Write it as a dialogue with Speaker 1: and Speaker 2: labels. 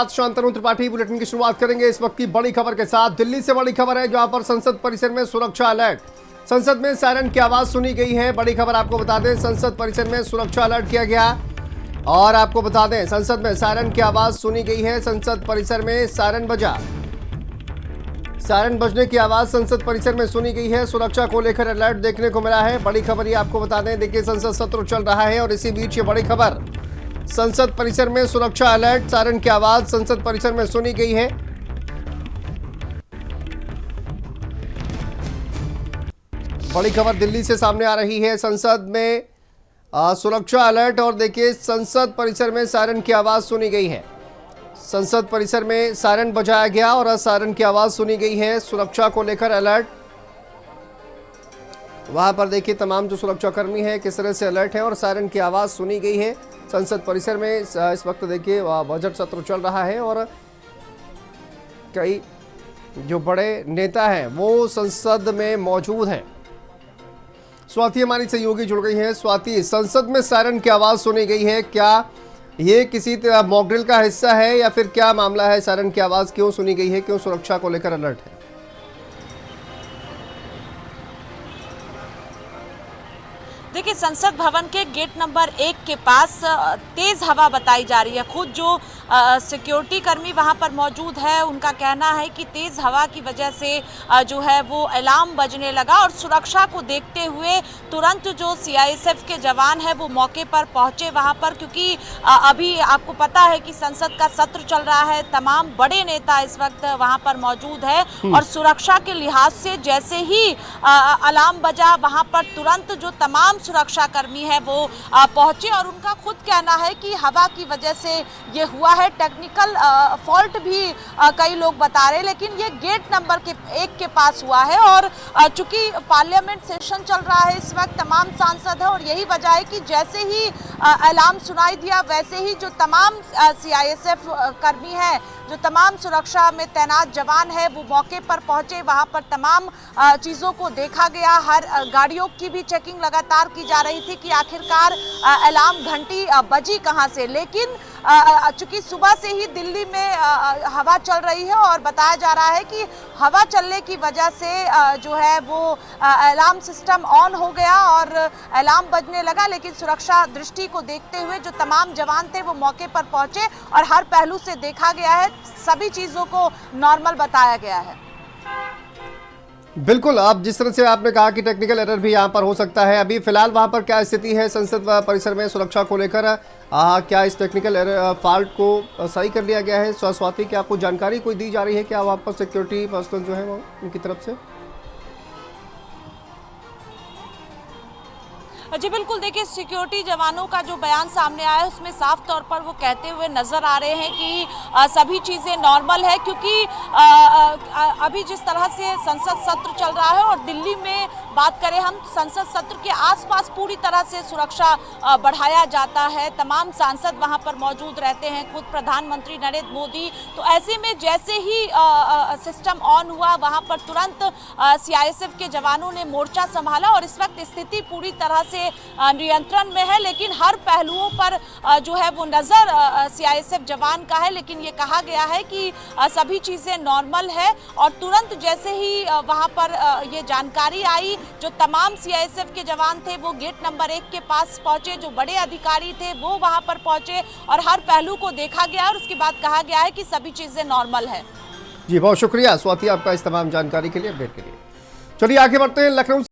Speaker 1: Shantanu Tripathi bulletin की शुरुआत करेंगे इस वक्त की बड़ी खबर के साथ। दिल्ली से बड़ी खबर है जहां पर संसद परिसर में सुरक्षा अलर्ट। संसद में सायरन की आवाज सुनी गई है। बड़ी खबर आपको बता दें, संसद परिसर में सुरक्षा अलर्ट किया गया और आपको बता दें संसद में सायरन की आवाज सुनी गई है। संसद परिसर में सायरन बजा, सायरन बजने की आवाज संसद परिसर में सुनी गई है। सुरक्षा को लेकर अलर्ट देखने को मिला है। बड़ी खबर ये आपको बता दें, देखिए संसद सत्र चल रहा है और इसी बीच ये बड़ी खबर, संसद परिसर में सुरक्षा अलर्ट, सायरन की आवाज संसद परिसर में सुनी गई है। बड़ी खबर दिल्ली से सामने आ रही है। संसद में सुरक्षा अलर्ट और देखिए संसद परिसर में सायरन की आवाज सुनी गई है। संसद परिसर में सायरन बजाया गया और सायरन की आवाज सुनी गई है। सुरक्षा को लेकर अलर्ट, वहां पर देखिए तमाम जो सुरक्षाकर्मी है किस तरह से अलर्ट है और सायरन की आवाज सुनी गई है। संसद परिसर में इस वक्त देखिए बजट सत्र चल रहा है और कई जो बड़े नेता हैं वो संसद में मौजूद हैं। स्वाति हमारी सहयोगी जुड़ गई हैं। स्वाति, संसद में सायरन की आवाज सुनी गई है, क्या ये किसी मॉक ड्रिल का हिस्सा है या फिर क्या मामला है? सायरन की आवाज क्यों सुनी गई है, क्यों सुरक्षा को लेकर अलर्ट है?
Speaker 2: देखिए, संसद भवन के गेट नंबर 1 के पास तेज हवा बताई जा रही है। खुद जो सिक्योरिटी कर्मी वहां पर मौजूद है उनका कहना है कि तेज हवा की वजह से जो है वो अलार्म बजने लगा और सुरक्षा को देखते हुए तुरंत जो सीआईएसएफ के जवान है वो मौके पर पहुंचे वहां पर, क्योंकि अभी आपको पता है कि संसद का सत्र चल रहा है। तमाम बड़े नेता इस वक्त वहां पर मौजूद है और सुरक्षा के लिहाज से जैसे ही अलार्म बजा वहां पर तुरंत जो तमाम सुरक्षाकर्मी है वो पहुंचे और उनका खुद कहना है कि हवा की वजह से ये हुआ है। टेक्निकल फॉल्ट भी कई लोग बता रहे हैं, लेकिन ये गेट नंबर 1 के पास हुआ है और चूंकि पार्लियामेंट सेशन चल रहा है इस वक्त, तमाम सांसद है और यही वजह है कि जैसे ही अलार्म सुनाई दिया वैसे ही जो तमाम सीआईएसएफ कर्मी है, जो तमाम सुरक्षा में तैनात जवान है वो मौके पर पहुंचे। वहां पर तमाम चीज़ों को देखा गया। हर गाड़ियों की भी चेकिंग लगातार की जा रही थी कि आखिरकार अलार्म घंटी बजी कहां से। लेकिन चूंकि सुबह से ही दिल्ली में हवा चल रही है और बताया जा रहा है कि हवा चलने की वजह से जो है वो अलार्म सिस्टम ऑन हो गया और अलार्म बजने लगा, लेकिन सुरक्षा दृष्टि को देखते हुए जो तमाम जवान थे वो मौके पर पहुंचे और हर पहलू से देखा गया है, सभी चीज़ों को नॉर्मल बताया गया है।
Speaker 1: बिल्कुल, अब जिस तरह से आपने कहा कि टेक्निकल एरर भी यहाँ पर हो सकता है, अभी फिलहाल वहाँ पर क्या स्थिति है संसद परिसर में सुरक्षा को लेकर? क्या इस टेक्निकल एरर फॉल्ट को सही कर लिया गया है? स्वाति, क्या आपको जानकारी कोई दी जा रही है क्या वहाँ पर सिक्योरिटी पर्सनल जो है वो उनकी तरफ से?
Speaker 2: जी बिल्कुल, देखिए सिक्योरिटी जवानों का जो बयान सामने आया है उसमें साफ तौर पर वो कहते हुए नजर आ रहे हैं कि सभी चीज़ें नॉर्मल है, क्योंकि अभी जिस तरह से संसद सत्र चल रहा है और दिल्ली में बात करें हम, संसद सत्र के आसपास पूरी तरह से सुरक्षा बढ़ाया जाता है। तमाम सांसद वहां पर मौजूद रहते हैं, खुद प्रधानमंत्री नरेंद्र मोदी। तो ऐसे में जैसे ही सिस्टम ऑन हुआ वहां पर तुरंत सीआईएसएफ के जवानों ने मोर्चा संभाला और इस वक्त स्थिति पूरी तरह से नियंत्रण में है। लेकिन हर पहलुओं पर जो है वो नजर सीआईएसएफ जवान का है, लेकिन ये कहा गया है कि सभी चीजें नॉर्मल है और तुरंत जैसे ही वहां पर ये जानकारी आई, जो तमाम सीआईएसएफ के जवान थे वो गेट नंबर 1 के पास पहुंचे, जो बड़े अधिकारी थे वो वहां पर पहुंचे और हर पहलू को देखा गया और उसके बाद कहा गया है कि सभी चीजें नॉर्मल है।
Speaker 1: जी बहुत शुक्रिया स्वाति आपका इस तमाम जानकारी के लिए, अपडेट के लिए। चलिए आगे बढ़ते हैं। लखनऊ